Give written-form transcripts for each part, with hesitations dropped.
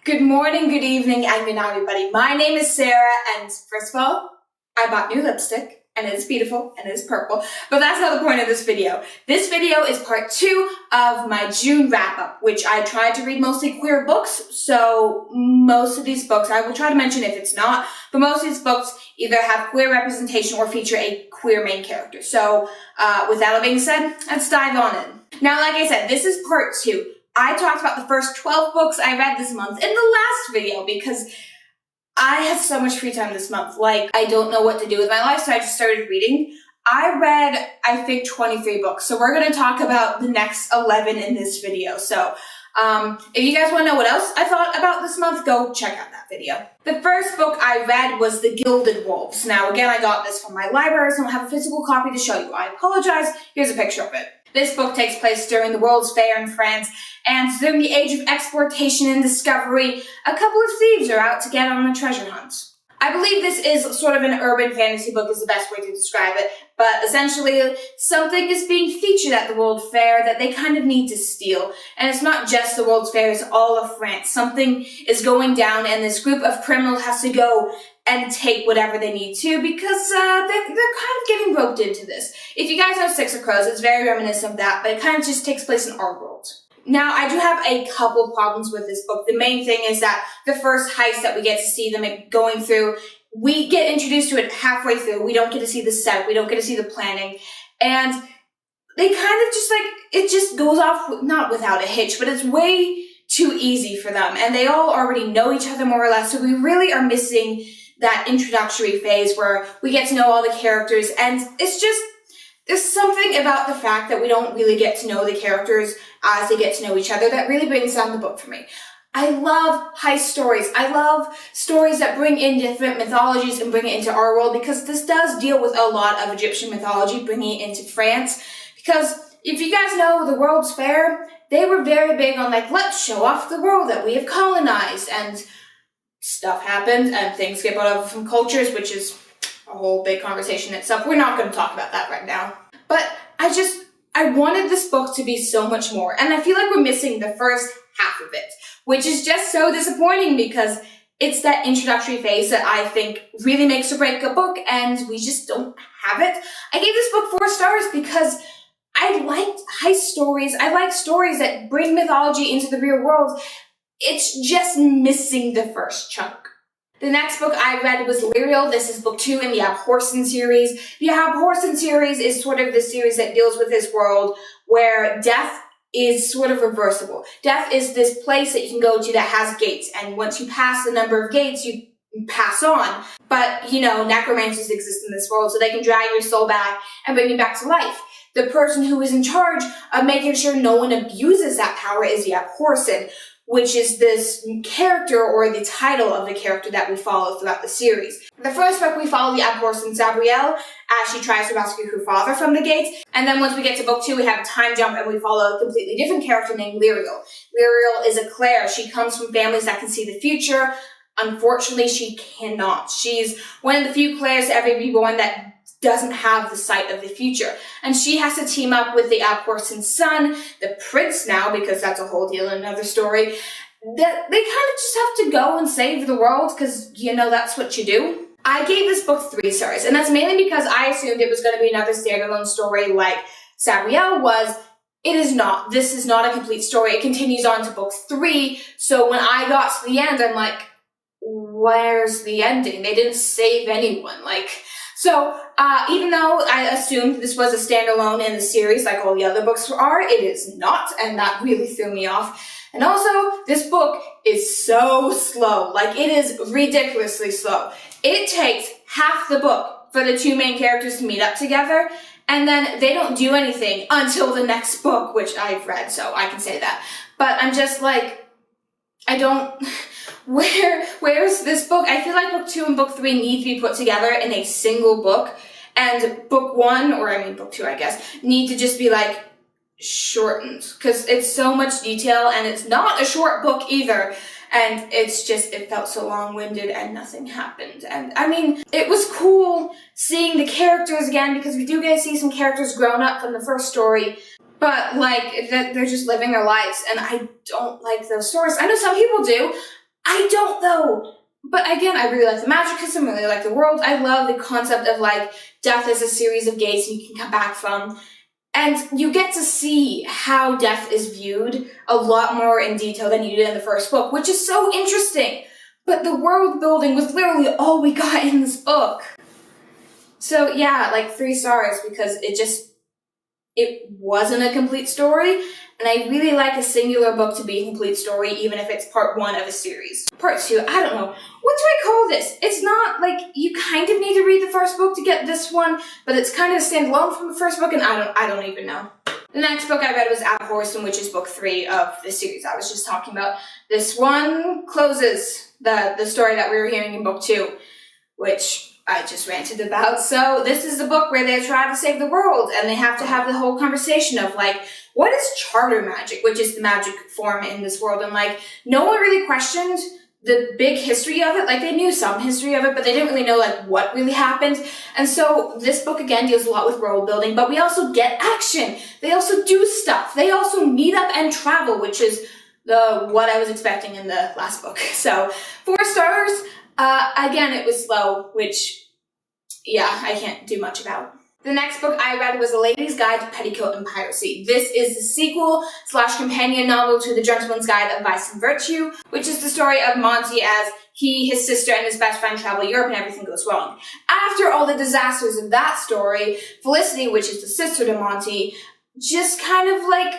Good morning, good evening, and good night, everybody. My name is Sarah, and first of all, I bought new lipstick, and it's beautiful, and it's purple, but that's not the point of this video. This video is part 2 of my June wrap-up, which I tried to read mostly queer books, so most of these books, I will try to mention if it's not, but most of these books either have queer representation or feature a queer main character. So, with that all being said, let's dive on in. Now, like I said, this is part 2. I talked about the first 12 books I read this month in the last video because I had so much free time this month. Like, I don't know what to do with my life, so I just started reading. I read, I think, 23 books. So we're going to talk about the next 11 in this video. So if you guys want to know what else I thought about this month, go check out that video. The first book I read was The Gilded Wolves. Now, again, I got this from my library, so I don't have a physical copy to show you. I apologize. Here's a picture of it. This book takes place during the World's Fair in France, and during the age of exploitation and discovery, a couple of thieves are out to get on a treasure hunt. I believe this is sort of an urban fantasy book is the best way to describe it, but essentially something is being featured at the World Fair that they kind of need to steal. And it's not just the World's Fair, it's all of France. Something is going down and this group of criminals has to go and take whatever they need to because they're kind of getting roped into this. If you guys know Six of Crows, it's very reminiscent of that, but it kind of just takes place in our world. Now, I do have a couple problems with this book. The main thing is that the first heist that we get to see them going through, we get introduced to it halfway through. We don't get to see the setup. We don't get to see the planning. And they kind of just it just goes off, not without a hitch, but it's way too easy for them. And they all already know each other more or less. So we really are missing that introductory phase where we get to know all the characters. And it's just, there's something about the fact that we don't really get to know the characters as they get to know each other that really brings down the book for me. I love heist stories. I love stories that bring in different mythologies and bring it into our world because this does deal with a lot of Egyptian mythology, bringing it into France. Because if you guys know the World's Fair, they were very big on let's show off the world that we have colonized, and stuff happens and things get brought over from cultures, which is a whole big conversation itself. We're not going to talk about that right now. But I wanted this book to be so much more. And I feel like we're missing the first half of it, which is just so disappointing because it's that introductory phase that I think really makes or break a book, and we just don't have it. I gave this book 4 stars because I liked heist stories. I like stories that bring mythology into the real world. It's just missing the first chunk. The next book I read was Lyrial. This is book 2 in the Abhorsen series. The Abhorsen series is sort of the series that deals with this world where death is sort of reversible. Death is this place that you can go to that has gates, and once you pass the number of gates, you pass on. But, necromancers exist in this world, so they can drag your soul back and bring you back to life. The person who is in charge of making sure no one abuses that power is the Abhorsen, which is this character or the title of the character that we follow throughout the series. The first book, we follow the Abhorsen Sabrielle as she tries to rescue her father from the gates. And then once we get to book 2, we have a time jump and we follow a completely different character named Lyrial. Lyrial is a Claire. She comes from families that can see the future. Unfortunately, she cannot. She's one of the few Claires to ever be born that doesn't have the sight of the future. And she has to team up with the Abhorsen's son, the prince now, because that's a whole deal in another story. That they kind of just have to go and save the world because, that's what you do. I gave this book 3 stars, and that's mainly because I assumed it was going to be another standalone story like Sabrielle was. It is not. This is not a complete story. It continues on to book 3, so when I got to the end, I'm like, where's the ending? They didn't save anyone. So, even though I assumed this was a standalone in the series like all the other books are, it is not, and that really threw me off. And also, this book is so slow. It is ridiculously slow. It takes half the book for the 2 main characters to meet up together, and then they don't do anything until the next book, which I've read, so I can say that. But I'm just I don't... Where's this book? I feel like book 2 and book 3 need to be put together in a single book, and book 1, or book 2, I guess, need to just be shortened, because it's so much detail, and it's not a short book either, and it felt so long-winded, and nothing happened. And it was cool seeing the characters again, because we do get to see some characters grown up from the first story, but they're just living their lives, and I don't like those stories. I know some people do. I don't though. But again, I really like the magic system, really like the world. I love the concept of like death as a series of gates you can come back from. And you get to see how death is viewed a lot more in detail than you did in the first book, which is so interesting. But the world building was literally all we got in this book. So yeah, like 3 stars because it wasn't a complete story. And I really like a singular book to be a complete story, even if it's part 1 of a series. Part 2, I don't know. What do I call this? It's not like you kind of need to read the first book to get this one, but it's kind of a standalone from the first book, and I don't even know. The next book I read was Abhorsen, which is book 3 of the series I was just talking about. This one closes the story that we were hearing in book 2, which I just ranted about. So this is the book where they try to save the world, and they have to have the whole conversation of like, what is charter magic, which is the magic form in this world? And like, no one really questioned the big history of it. Like, they knew some history of it, but they didn't really know like what really happened. And so this book again deals a lot with world building, but we also get action. They also do stuff. They also meet up and travel, which is what I was expecting in the last book. So 4 stars. Again, it was slow, which, yeah, I can't do much about. The next book I read was A Lady's Guide to Petticoat and Piracy. This is the sequel / companion novel to The Gentleman's Guide of Vice and Virtue, which is the story of Monty as he, his sister, and his best friend travel Europe and everything goes wrong. After all the disasters of that story, Felicity, which is the sister to Monty, just kind of like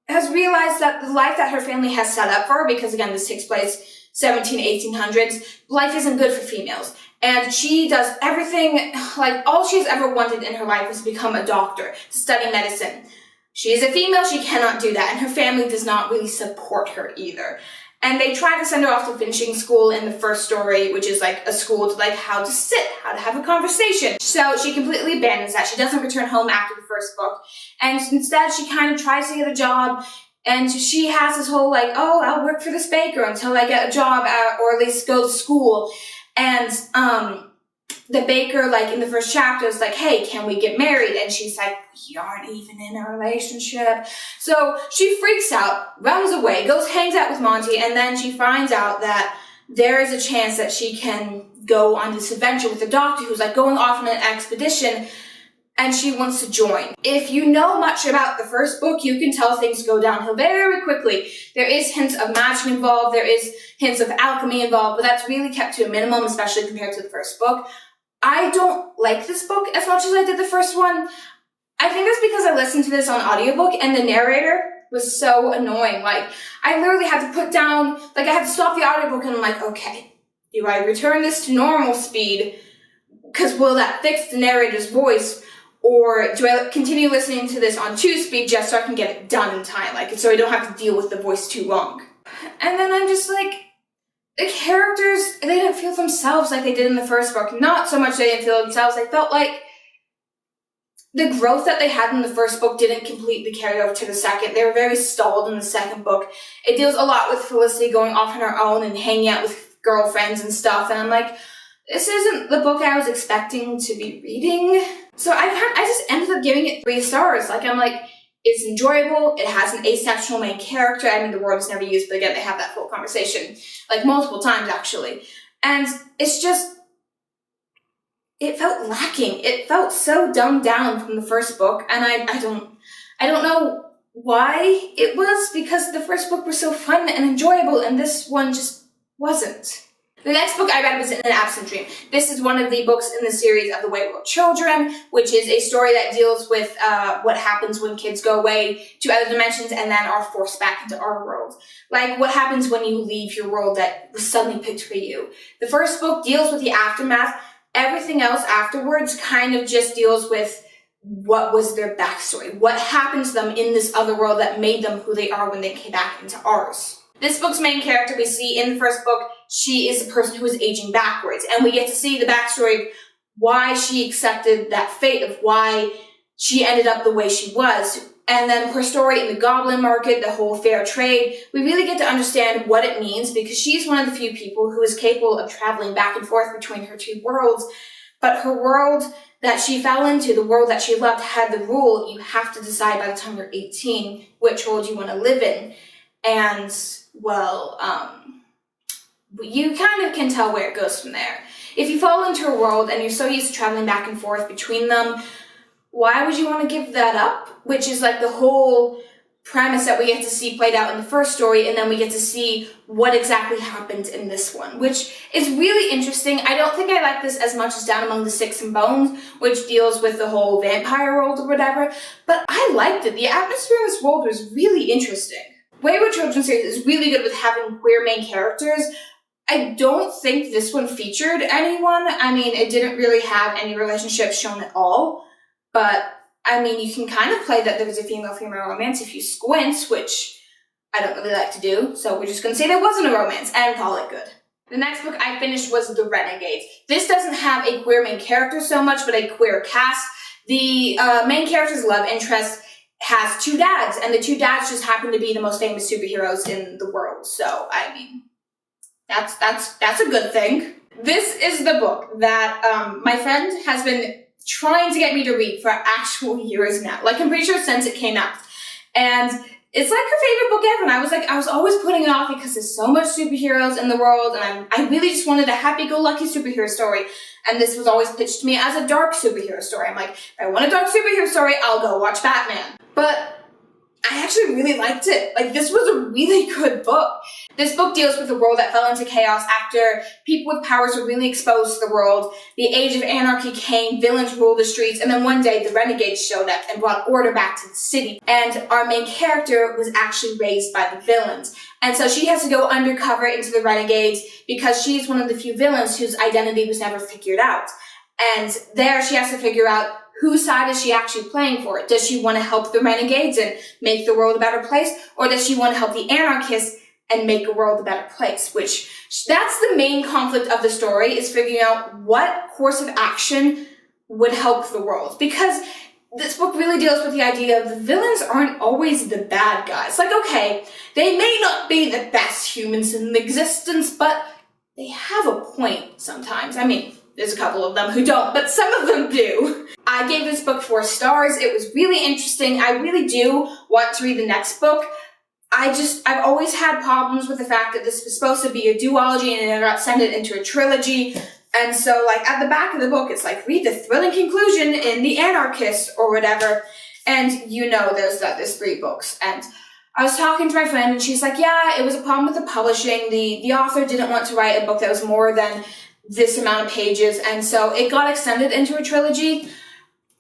has realized that the life that her family has set up for her, because again, this takes place 1800s, life isn't good for females. And she does everything, like all she's ever wanted in her life was to become a doctor, to study medicine. She is a female, she cannot do that, and her family does not really support her either. And they try to send her off to finishing school in the first story, which is like a school to like how to sit, how to have a conversation. So she completely abandons that. She doesn't return home after the first book. And instead she kind of tries to get a job. And she has this whole like, oh, I'll work for this baker until I get a job or at least go to school. And the baker, like in the first chapter, is like, hey, can we get married? And she's like, we aren't even in a relationship. So she freaks out, runs away, hangs out with Monty, and then she finds out that there is a chance that she can go on this adventure with a doctor who's like going off on an expedition, and she wants to join. If you know much about the first book, you can tell things go downhill very quickly. There is hints of magic involved, there is hints of alchemy involved, but that's really kept to a minimum, especially compared to the first book. I don't like this book as much as I did the first one. I think that's because I listened to this on audiobook, and the narrator was so annoying. Like, I literally had to put down, like I had to stop the audiobook, and I'm like, okay, do I return this to normal speed? Because will that fix the narrator's voice? Or do I continue listening to this on 2 speed just so I can get it done in time, like so I don't have to deal with the voice too long? And then I'm just like, the characters, they didn't feel themselves like they did in the first book. Not so much they didn't feel themselves, I felt like the growth that they had in the first book didn't completely carry over to the second. They were very stalled in the second book. It deals a lot with Felicity going off on her own and hanging out with girlfriends and stuff, and I'm like, this isn't the book I was expecting to be reading. So I just ended up giving it 3 stars. Like, I'm like, it's enjoyable, it has an asexual main character. I mean, the word is never used, but again, they have that full conversation, like multiple times actually. And it's just, it felt lacking. It felt so dumbed down from the first book, and I don't know why it was, because the first book was so fun and enjoyable, and this one just wasn't. The next book I read was An Absent Dream. This is one of the books in the series of The Wayward Children, which is a story that deals with what happens when kids go away to other dimensions and then are forced back into our world. Like, what happens when you leave your world that was suddenly picked for you. The first book deals with the aftermath. Everything else afterwards kind of just deals with what was their backstory. What happened to them in this other world that made them who they are when they came back into ours. This book's main character we see in the first book, she is the person who is aging backwards, and we get to see the backstory of why she accepted that fate, of why she ended up the way she was. And then her story in the goblin market, the whole fair trade, we really get to understand what it means, because she's one of the few people who is capable of traveling back and forth between her 2 worlds. But her world that she fell into, the world that she loved, had the rule, you have to decide by the time you're 18 which world you want to live in. And, well, you kind of can tell where it goes from there. If you fall into a world and you're so used to traveling back and forth between them, why would you want to give that up? Which is like the whole premise that we get to see played out in the first story, and then we get to see what exactly happened in this one, which is really interesting. I don't think I like this as much as Down Among the Sticks and Bones, which deals with the whole vampire world or whatever, but I liked it. The atmosphere of this world was really interesting. Wayward Children series is really good with having queer main characters. I don't think this one featured anyone. I mean, it didn't really have any relationships shown at all, but I mean, you can kind of play that there was a female-female romance if you squint, which I don't really like to do, so we're just going to say there wasn't a romance and call it good. The next book I finished was The Renegades. This doesn't have a queer main character so much, but a queer cast. The main character's love interest has two dads, and the two dads just happen to be the most famous superheroes in the world, so, I mean, that's a good thing. This is the book that my friend has been trying to get me to read for actual years now. Like, I'm pretty sure since it came out. And it's like her favorite book ever. And I was always putting it off because there's so much superheroes in the world, and I really just wanted a happy-go-lucky superhero story. And this was always pitched to me as a dark superhero story. I'm like, if I want a dark superhero story, I'll go watch Batman. But I actually really liked it. Like, this was a really good book. This book deals with a world that fell into chaos after people with powers were really exposed to the world. The age of anarchy came, villains ruled the streets, and then one day the renegades showed up and brought order back to the city. And our main character was actually raised by the villains. And so she has to go undercover into the renegades because she's one of the few villains whose identity was never figured out. And there she has to figure out whose side is she actually playing for. Does she want to help the renegades and make the world a better place? Or does she want to help the anarchists and make the world a better place? Which, that's the main conflict of the story, is figuring out what course of action would help the world. Because this book really deals with the idea of the villains aren't always the bad guys. Like, okay, they may not be the best humans in existence, but they have a point sometimes. I mean, there's a couple of them who don't, but some of them do. I gave this book 4 stars. It was really interesting. I really do want to read the next book. I've always had problems with the fact that this was supposed to be a duology and it got extended into a trilogy. And so, like, at the back of the book, it's like, read the thrilling conclusion in The Anarchist or whatever. And you know there's 3 books. And I was talking to my friend and she's like, yeah, it was a problem with the publishing. The author didn't want to write a book that was more than this amount of pages, and so it got extended into a trilogy.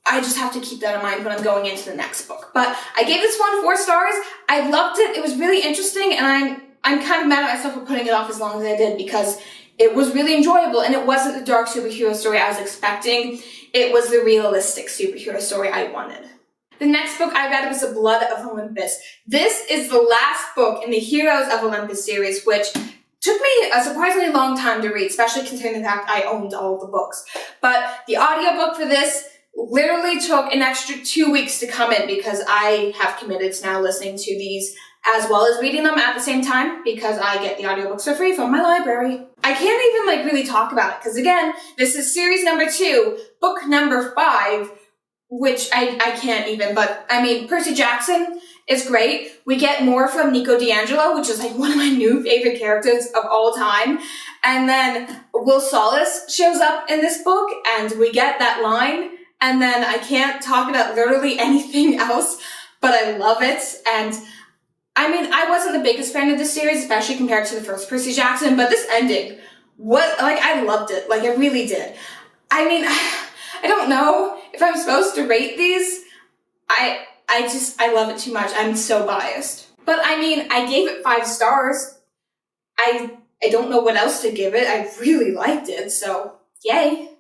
I just have to keep that in mind when I'm going into the next book. But I gave this one 4 stars. I loved it. It was really interesting, and I'm kind of mad at myself for putting it off as long as I did because it was really enjoyable, and it wasn't the dark superhero story I was expecting. It was the realistic superhero story I wanted. The next book I read was The Blood of Olympus. This is the last book in the Heroes of Olympus series, which took me a surprisingly long time to read, especially considering the fact I owned all of the books. But the audiobook for this literally took an extra 2 weeks to come in because I have committed to now listening to these as well as reading them at the same time because I get the audiobooks for free from my library. I can't even really talk about it because again, this is series number 2, book number 5, which I can't even, but I mean, Percy Jackson is great. We get more from Nico D'Angelo, which is like one of my new favorite characters of all time. And then Will Solace shows up in this book and we get that line. And then I can't talk about literally anything else, but I love it. And I mean, I wasn't the biggest fan of this series, especially compared to the first Percy Jackson, but this ending, I loved it. Like, I really did. I mean, I don't know if I'm supposed to rate these. I love it too much. I'm so biased. But I mean, I gave it 5 stars. I don't know what else to give it. I really liked it, so yay.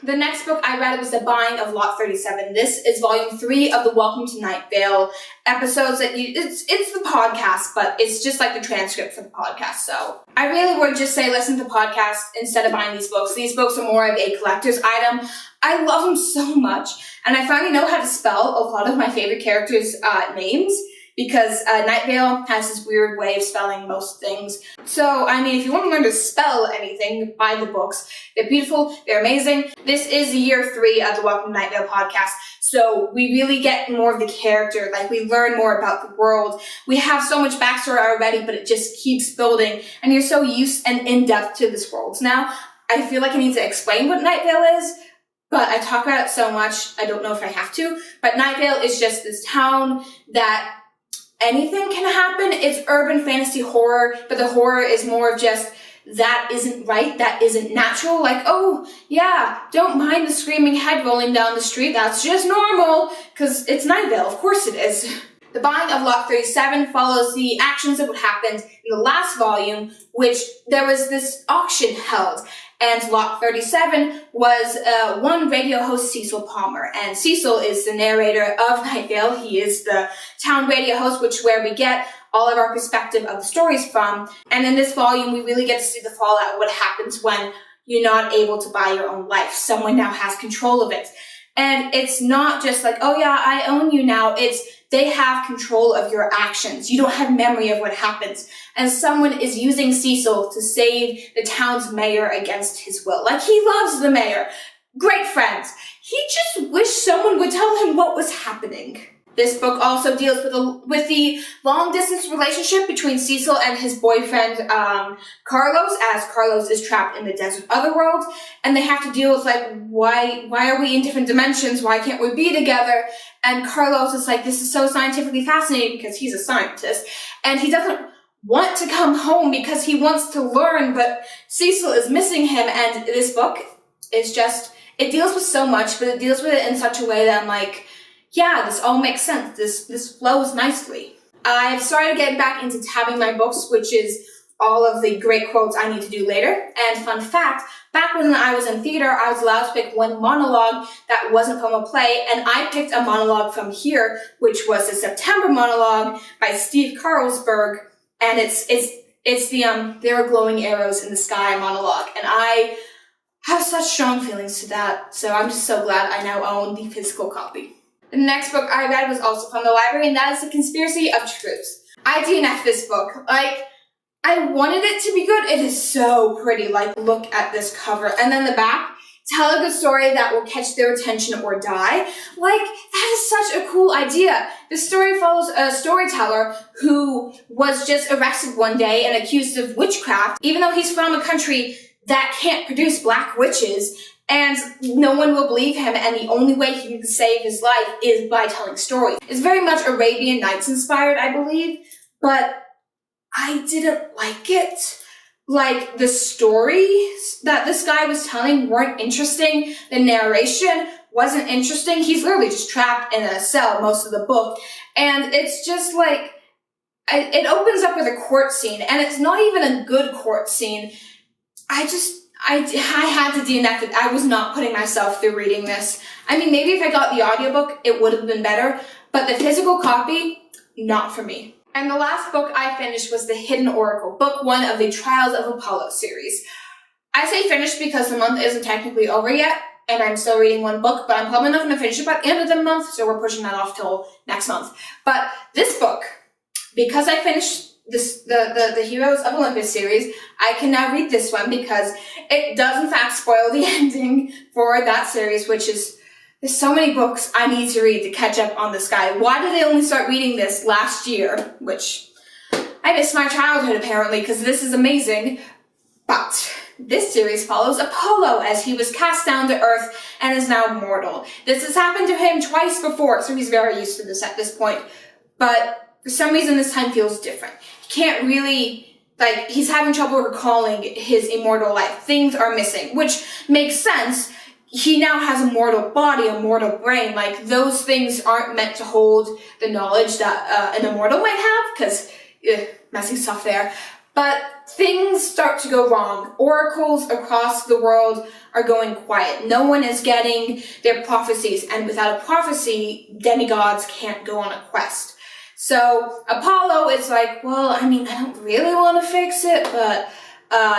The next book I read was The Buying of Lot 37. This is volume 3 of the Welcome to Night Vale episodes that it's the podcast, but it's just like the transcript for the podcast. So I really would just say listen to the podcast instead of buying these books. These books are more of a collector's item. I love them so much, and I finally know how to spell a lot of my favorite characters' names because Night Vale has this weird way of spelling most things. So, I mean, if you want to learn to spell anything, buy the books. They're beautiful, they're amazing. This is year 3 of the Welcome to Night Vale podcast, so we really get more of the character, like we learn more about the world. We have so much backstory already, but it just keeps building, and you're so used and in-depth to this world. Now, I feel like I need to explain what Night Vale is, but I talk about it so much, I don't know if I have to. But Night Vale is just this town that anything can happen. It's urban fantasy horror, but the horror is more of just, that isn't right, that isn't natural. Like, oh, yeah, don't mind the screaming head rolling down the street, that's just normal, because it's Night Vale, of course it is. The buying of Lot 37 follows the actions of what happened in the last volume, which there was this auction held. And Lot 37 was one radio host, Cecil Palmer. And Cecil is the narrator of Night Vale. He is the town radio host, which is where we get all of our perspective of the stories from. And in this volume, we really get to see the fallout of what happens when you're not able to buy your own life. Someone now has control of it. And it's not just like, oh yeah, I own you now. It's they have control of your actions. You don't have memory of what happens. And someone is using Cecil to save the town's mayor against his will. Like, he loves the mayor. Great friends. He just wished someone would tell him what was happening. This book also deals with the long-distance relationship between Cecil and his boyfriend, Carlos, as Carlos is trapped in the desert otherworld, and they have to deal with, like, why are we in different dimensions? Why can't we be together? And Carlos is like, this is so scientifically fascinating, because he's a scientist, and he doesn't want to come home because he wants to learn, but Cecil is missing him, and this book is just, it deals with so much, but it deals with it in such a way that I'm like, yeah, this all makes sense. This flows nicely. I've started getting back into tabbing my books, which is all of the great quotes I need to do later. And fun fact, back when I was in theater, I was allowed to pick one monologue that wasn't from a play, and I picked a monologue from here, which was the September monologue by Steve Carlsberg, and it's the there are glowing arrows in the sky monologue, and I have such strong feelings to that, so I'm just so glad I now own the physical copy. The next book I read was also from the library, and that is The Conspiracy of Truth. I DNF'd this book. Like, I wanted it to be good. It is so pretty. Like, look at this cover. And then the back, tell a good story that will catch their attention or die. Like, that is such a cool idea. The story follows a storyteller who was just arrested one day and accused of witchcraft, even though he's from a country that can't produce black witches. And no one will believe him, and the only way he can save his life is by telling stories. It's very much Arabian Nights inspired, I believe, but I didn't like it. Like, the stories that this guy was telling weren't interesting. The narration wasn't interesting. He's literally just trapped in a cell most of the book. And it's just like, it opens up with a court scene, and it's not even a good court scene. I had to DNF it. I was not putting myself through reading this. I mean, maybe if I got the audiobook, it would have been better, but the physical copy, not for me. And the last book I finished was The Hidden Oracle, book 1 of the Trials of Apollo series. I say finished because the month isn't technically over yet, and I'm still reading one book, but I'm probably not going to finish it by the end of the month, so we're pushing that off till next month. But this book, because I finished the Heroes of Olympus series, I can now read this one because it does in fact spoil the ending for that series, which is, there's so many books I need to read to catch up on this guy. Why did I only start reading this last year? Which, I missed my childhood apparently, because this is amazing. But this series follows Apollo as he was cast down to Earth and is now mortal. This has happened to him twice before, so he's very used to this at this point. But for some reason this time feels different. He can't really, like, he's having trouble recalling his immortal life. Things are missing, which makes sense. He now has a mortal body, a mortal brain. Like, those things aren't meant to hold the knowledge that an immortal might have, because messy stuff there. But things start to go wrong. Oracles across the world are going quiet. No one is getting their prophecies, and without a prophecy, demigods can't go on a quest. So Apollo is like, well, I mean, I don't really want to fix it, but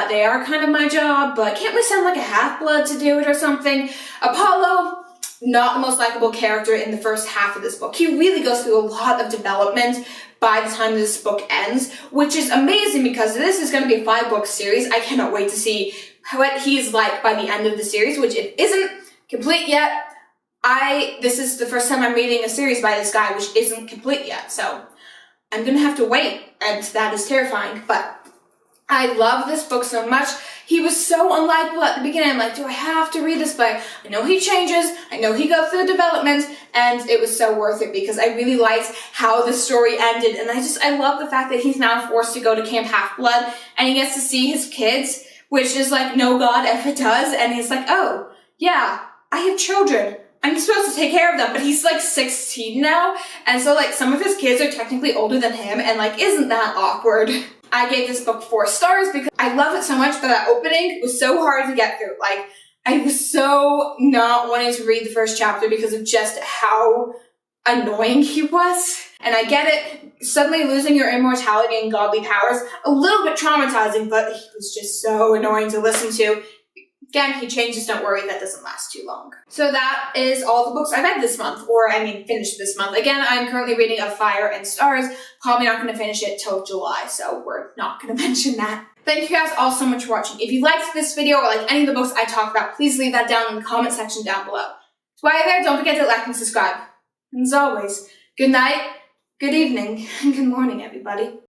they are kind of my job, but can't we send like a half-blood to do it or something? Apollo not the most likable character in the first half of this book. He really goes through a lot of development by the time this book ends, which is amazing because this is going to be a 5-book series. I cannot wait to see what he's like by the end of the series, which it isn't complete yet. This is the first time I'm reading a series by this guy, which isn't complete yet, so I'm gonna have to wait, and that is terrifying, but I love this book so much. He was so unlikable at the beginning. I'm like, do I have to read this? But I know he changes, I know he goes through development, and it was so worth it because I really liked how the story ended, and I love the fact that he's now forced to go to Camp Half-Blood, and he gets to see his kids, which is like no god ever does, and he's like, oh, yeah, I have children. I'm supposed to take care of them, but he's like 16 now, and so like some of his kids are technically older than him, and like isn't that awkward? I gave this book 4 stars because I love it so much, but that opening was so hard to get through. Like, I was so not wanting to read the first chapter because of just how annoying he was. And I get it, suddenly losing your immortality and godly powers, a little bit traumatizing, but he was just so annoying to listen to. Again, he changes, don't worry, that doesn't last too long. So that is all the books I read this month, finished this month. Again, I'm currently reading Of Fire and Stars, probably not going to finish it till July, so we're not going to mention that. Thank you guys all so much for watching. If you liked this video or like any of the books I talked about, please leave that down in the comment section down below. So while you're there, don't forget to like and subscribe. And as always, good night, good evening, and good morning, everybody.